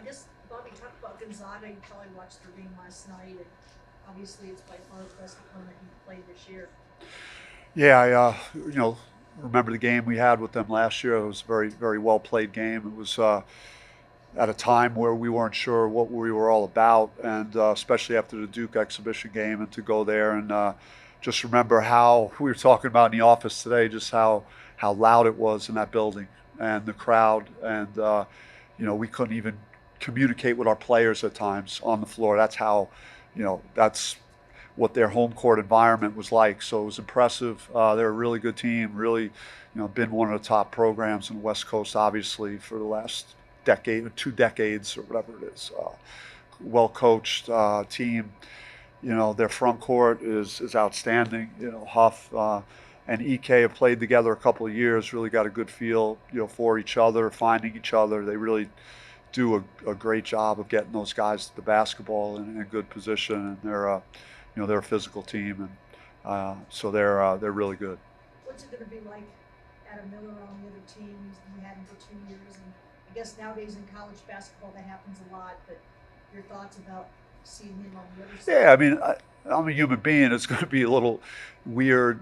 guess, Bobby, talk about Gonzaga. You probably watched their game last night, and obviously it's by far the best opponent you've played this year. Yeah, remember the game we had with them last year. It was a very, very well played game. It was at a time where we weren't sure what we were all about, and especially after the Duke exhibition game, and to go there and just remember how we were talking about in the office today, just how loud it was in that building and the crowd, and we couldn't even communicate with our players at times on the floor. That's how, that's what their home court environment was like. So it was impressive. They're a really good team. Really, been one of the top programs in the West Coast, obviously, for the last decade, 2 decades, or whatever it is. Well coached team. Their front court is outstanding. Huff and EK have played together a couple of years. Really got a good feel, for each other, finding each other. They really do a great job of getting those guys to the basketball in a good position, and they're a physical team, and so they're really good. What's it going to be like, Adam Miller on the other team? You had him for 2 years, and I guess nowadays in college basketball that happens a lot. But your thoughts about seeing him on the other side? Yeah, I mean, I'm a human being. It's going to be a little weird,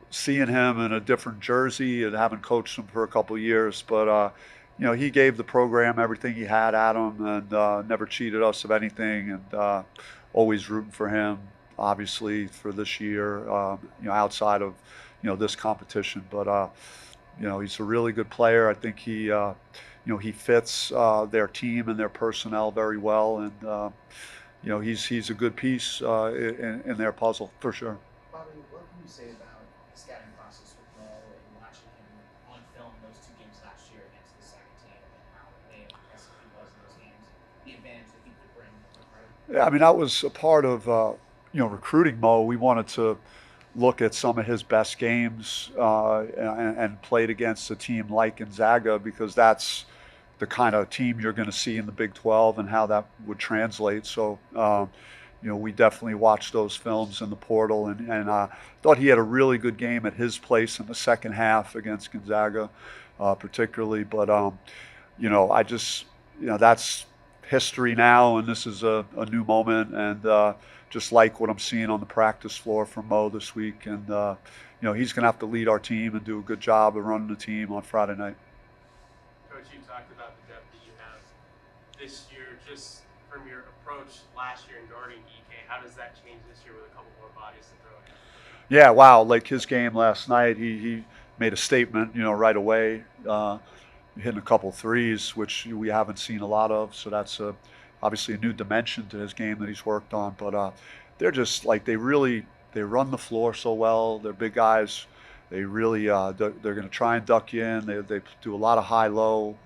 seeing him in a different jersey and having coached him for a couple of years. But he gave the program everything he had at him, and never cheated us of anything, and always rooting for him, obviously, for this year, outside of, this competition. But, he's a really good player. I think he fits their team and their personnel very well. And, he's a good piece in their puzzle, for sure. Bobby, what can you say about the scouting process with Mo and watching him on film those 2 games last year against the second team and how impressive he was in those games, the advantage that he could bring to the party? Yeah, I mean, that was a part of, recruiting Mo. We wanted to look at some of his best games and played against a team like Gonzaga, because that's the kind of team you're going to see in the Big 12 and how that would translate. So, we definitely watched those films in the portal, and thought he had a really good game at his place in the second half against Gonzaga, particularly. But, I just, that's history now, and this is a new moment, and just like what I'm seeing on the practice floor from Mo this week. And, he's going to have to lead our team and do a good job of running the team on Friday night. Coach, you talked about the depth that you have this year. Just from your approach last year in guarding EK, how does that change this year with a couple more bodies to throw at? Yeah, wow. Like his game last night, he made a statement, right away, hitting a couple threes, which we haven't seen a lot of. So that's obviously a new dimension to his game that he's worked on. But they're just like, they run the floor so well. They're big guys. They really they're going to try and duck you in. They do a lot of high low,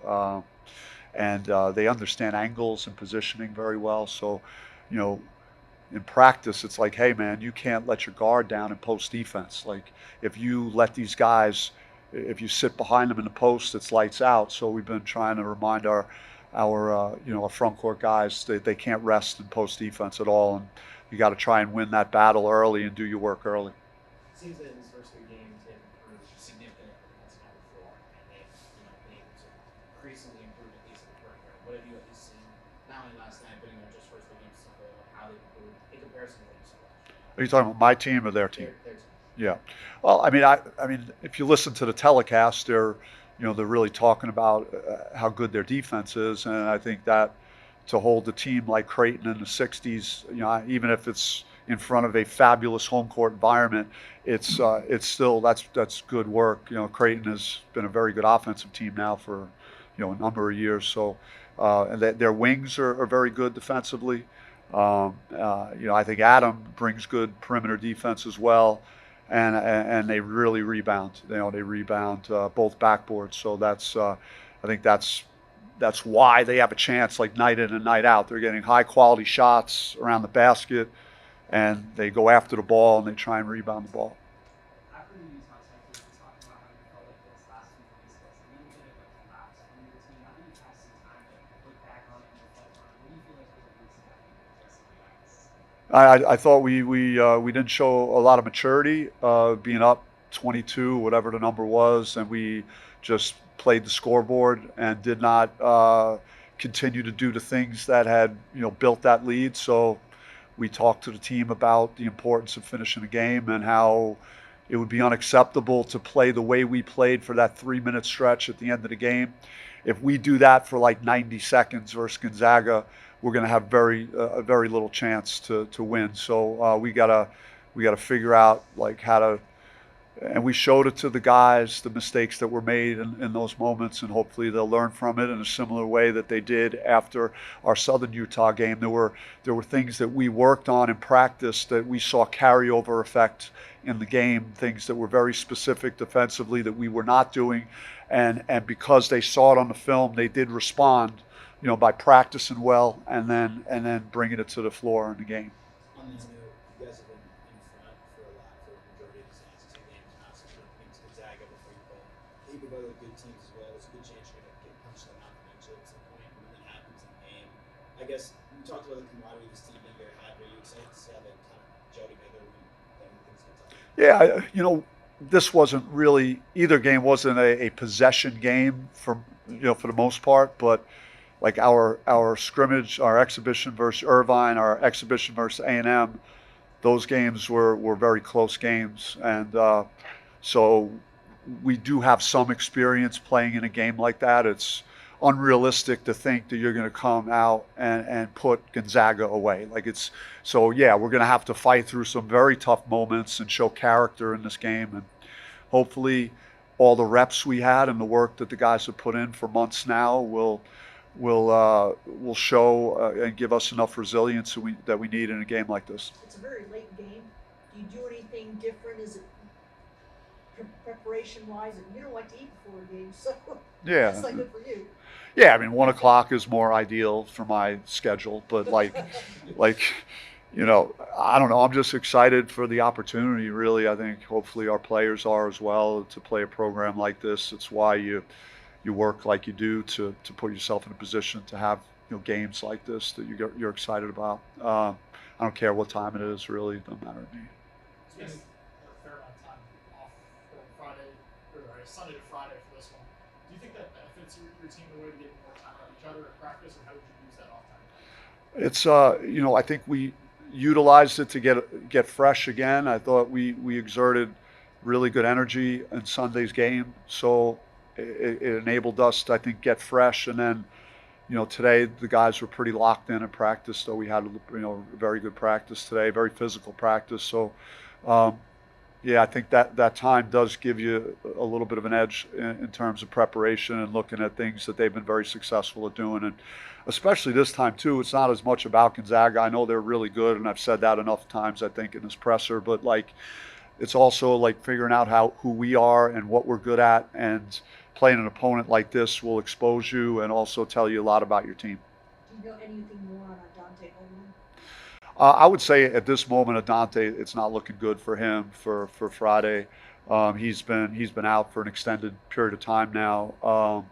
and they understand angles and positioning very well. So, you know, in practice, it's like, hey man, you can't let your guard down in post defense. Like if you let these guys, if you sit behind them in the post, it's lights out. So we've been trying to remind our front court guys that they can't rest in post defense at all, and you got to try and win that battle early and do your work early. It seems that in his first 3 games, they've improved significantly against the night before, and they've been able to increasingly improve at least at the perimeter. What have you at least seen, not only last night, but just first 3 games, how they've improved in comparison to what you saw last year? Are you talking about my team or their team? Their team. Yeah. Well, I mean, if you listen to the telecast, they're really talking about how good their defense is, and I think that to hold a team like Creighton in the 60s, even if it's in front of a fabulous home court environment, it's still that's good work. Creighton has been a very good offensive team now for a number of years. So, and their wings are very good defensively. I think Adam brings good perimeter defense as well, and they really rebound. They rebound both backboards. So I think that's why they have a chance, like night in and night out. They're getting high quality shots around the basket, and they go after the ball and they try and rebound the ball. After the Utah Tech game, you talked about how you felt like this last 2 weeks was a little bit of a collapse from your team. Now that you've had some time to look back on it and reflect on it, what do you feel like was the reason that you adjusted the guys? I thought we didn't show a lot of maturity, being up 22, whatever the number was, and we just played the scoreboard and did not continue to do the things that had built that lead. So we talked to the team about the importance of finishing the game and how it would be unacceptable to play the way we played for that 3-minute stretch at the end of the game. If we do that for like 90 seconds versus Gonzaga, we're going to have very little chance to win. So we gotta figure out like how to. And we showed it to the guys, the mistakes that were made in those moments, and hopefully they'll learn from it in a similar way that they did after our Southern Utah game. There were things that we worked on in practice that we saw carryover effect in the game, things that were very specific defensively that we were not doing. And because they saw it on the film, they did respond, by practicing well and then bringing it to the floor in the game. On that note, you guys have been in front for a majority of these last 2 games, not so sure things Gonzaga before you play. They beat other good teams as well. It's a good chance you're going to get punched in the mouth eventually at some point, and when that happens in the game. I guess you talked about the camaraderie of this team being very high. Are you excited to see how they kind of gel together when things get tough? Yeah, this wasn't really, either game wasn't a possession game for the most part, but like our scrimmage, our exhibition versus Irvine, our exhibition versus A&M, those games were very close games. And so we do have some experience playing in a game like that. It's unrealistic to think that you're going to come out and put Gonzaga away. We're going to have to fight through some very tough moments and show character in this game. And hopefully all the reps we had and the work that the guys have put in for months now will show and give us enough resilience that we need in a game like this. It's a very late game. Do you do anything different? Is it preparation-wise? You don't like to eat before a game, so Yeah. that's not good for you. Yeah, I mean, 1 o'clock is more ideal for my schedule, but I don't know. I'm just excited for the opportunity, really. I think hopefully our players are as well to play a program like this. It's why you work like you do to put yourself in a position to have games like this that you're excited about. I don't care what time it is, really. It doesn't matter to me. Spending a fair amount of time off from Sunday to Friday for this one. Do you think that benefits your team in a way to get more time out of each other at practice, or how would you use that off time? It's I think we utilized it to get fresh again. I thought we exerted really good energy in Sunday's game, so it enabled us to, I think, get fresh. And then today the guys were pretty locked in practice, so we had very good practice today, very physical practice. So I think that time does give you a little bit of an edge in terms of preparation and looking at things that they've been very successful at doing. And especially this time too, it's not as much about Gonzaga. I know they're really good, and I've said that enough times, I think, in this presser, but it's also figuring out who we are and what we're good at, and playing an opponent like this will expose you and also tell you a lot about your team. Do you know anything more on Dante Holman? I would say at this moment, Adante, it's not looking good for him for Friday. He's been out for an extended period of time now,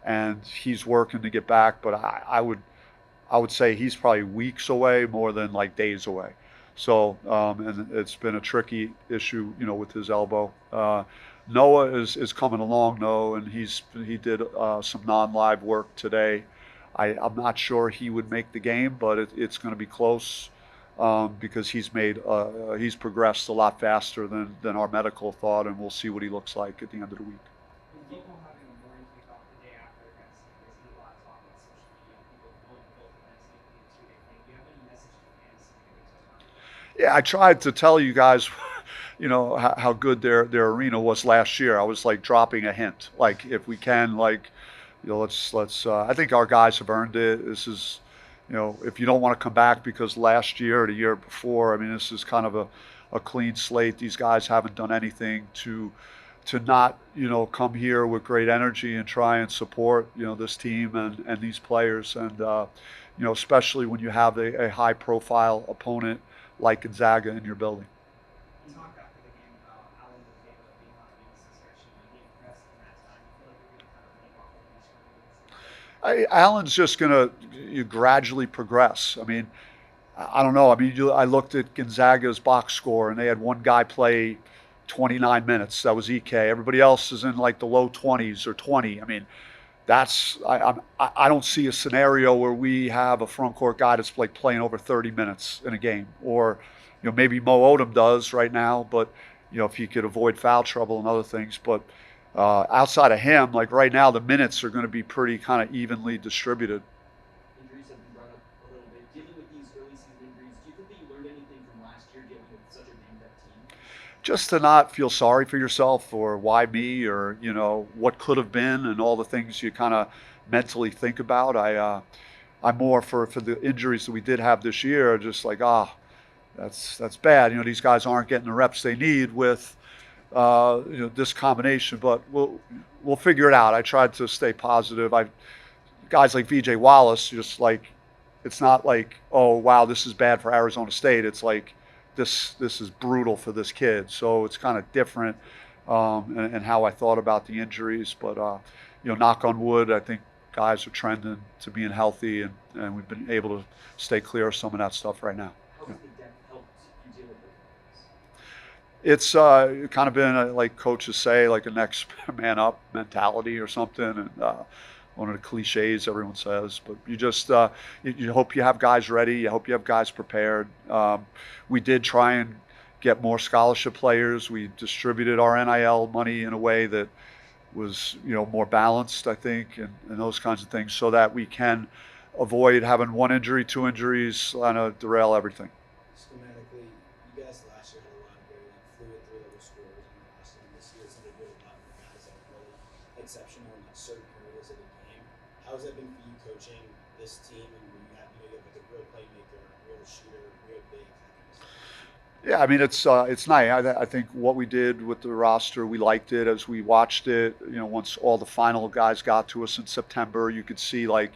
and he's working to get back. But I would say he's probably weeks away more than days away. So and it's been a tricky issue, with his elbow. Noah is coming along though, and he did some non-live work today. I'm not sure he would make the game, but it's going to be close. Because he's progressed a lot faster than our medical thought, and we'll see what he looks like at the end of the week. With football having a morning kickoff the day after against, there's been a lot of talk on social media, people going to both events making it a 2-day thing. Do you have any message to fans to Yeah, I tried to tell you guys, how good their arena was last year. I was dropping a hint, if we can, let's. I think our guys have earned it. This is. If you don't want to come back because last year or the year before, this is kind of a clean slate. These guys haven't done anything to not, come here with great energy and try and support, this team and these players. And, especially when you have a high profile opponent like Gonzaga in your building. You talked after the game about Alan being on the innocent section. You gave press in that time. You feel like you're going to kind of leave off of each other? Allen's just going to gradually progress. I don't know. I looked at Gonzaga's box score, and they had one guy play 29 minutes. That was EK. Everybody else is in the low 20s or 20. I don't see a scenario where we have a front court guy that's like playing over 30 minutes in a game, or maybe Mo Odom does right now, but if he could avoid foul trouble and other things, but outside of him, like right now, the minutes are going to be pretty kind of evenly distributed. Injuries have been brought up a little bit. Dealing with these early season injuries, do you think that you learned anything from last year dealing with such a banged up team? Just to not feel sorry for yourself, or why me, or what could have been, and all the things you kind of mentally think about. I'm more for the injuries that we did have this year, just like that's bad. These guys aren't getting the reps they need with this combination, but we'll figure it out. I tried to stay positive. Guys like VJ Wallace, just like, it's not like, oh wow, this is bad for Arizona State. It's like, this is brutal for this kid. So it's kind of different, and how I thought about the injuries. But knock on wood, I think guys are trending to being healthy, and we've been able to stay clear of some of that stuff right now. How has the depth helped you deal with those injuries? It's kind of been, like coaches say, like a next man up mentality or something, and one of the cliches everyone says. But you just you hope you have guys ready. You hope you have guys prepared. We did try and get more scholarship players. We distributed our NIL money in a way that was more balanced, I think, and those kinds of things, so that we can avoid having one injury, two injuries, derail everything. Schematically, you guys last year had a lot of very fluid three-level scorers in the last year. This year, it's going to do a lot more guys that are really exceptional in certain areas of the game. How has that been for you coaching this team, and when you have like a real playmaker, a real shooter, real big? Yeah, I mean, it's nice. I think what we did with the roster, we liked it as we watched it. Once all the final guys got to us in September, you could see like,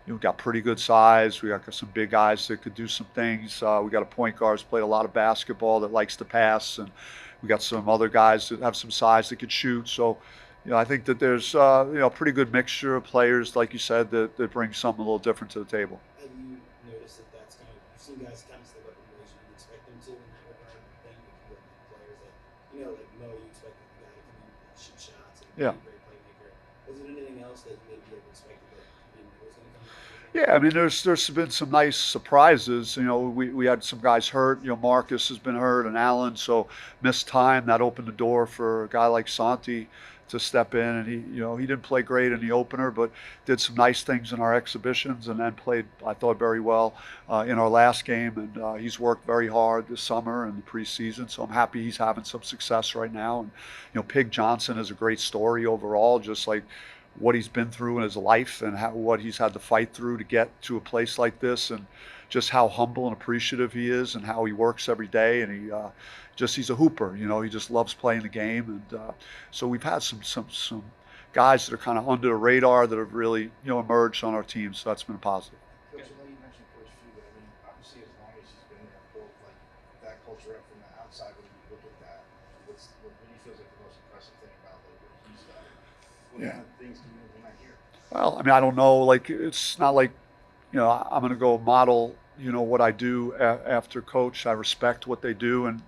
we got pretty good size. We got some big guys that could do some things. We got a point guard who's played a lot of basketball that likes to pass, and we got some other guys that have some size that could shoot. So, I think that there's a pretty good mixture of players, like you said, that bring something a little different to the table. Have you noticed that that's kind of, you've seen guys kind of step up in ways you didn't expect them to in that regard? I think if you have players that, like Mo, you expect the guy to come in and shoot shots and be a great playmaker. Was there anything else that you maybe have expected that you didn't know was going to come out? Yeah, I mean, there's been some nice surprises. We had some guys hurt. Marcus has been hurt, and Allen, so missed time. That opened the door for a guy like Santi to step in, and he didn't play great in the opener, but did some nice things in our exhibitions, and then played, I thought, very well in our last game. And he's worked very hard this summer and the preseason, so I'm happy he's having some success right now. And Pig Johnson is a great story overall, just like what he's been through in his life, and what he's had to fight through to get to a place like this, and just how humble and appreciative he is, and how he works every day. And he's a hooper. He just loves playing the game. And so we've had some guys that are kind of under the radar that have really emerged on our team. So that's been positive. Coach, I know you mentioned Coach Few, but I mean, obviously, as long as he's been there, built like that culture up from the outside. When you look at that, what do you feel is like the most impressive thing about like what he's done? What kind of things do you when I hear? Well, I mean, I don't know. Like, it's not like I'm going to go model what I do after coach. I respect what they do, and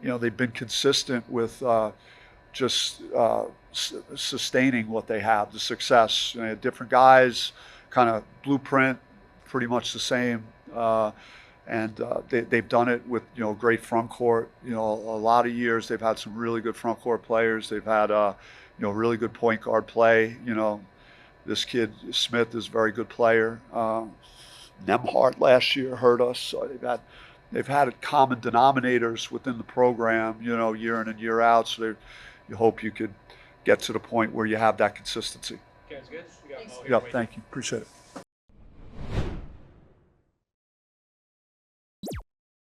they've been consistent with just sustaining what they have, the success. Different guys, kind of blueprint, pretty much the same. And they've done it with great front court. A lot of years they've had some really good front court players. They've had really good point guard play. This kid Smith is a very good player. Nemhart last year hurt us. So they've had common denominators within the program, year in and year out. So you hope you could get to the point where you have that consistency. Guys, good. We got Thanks. Mo here Yeah, waiting. thank you. Appreciate it.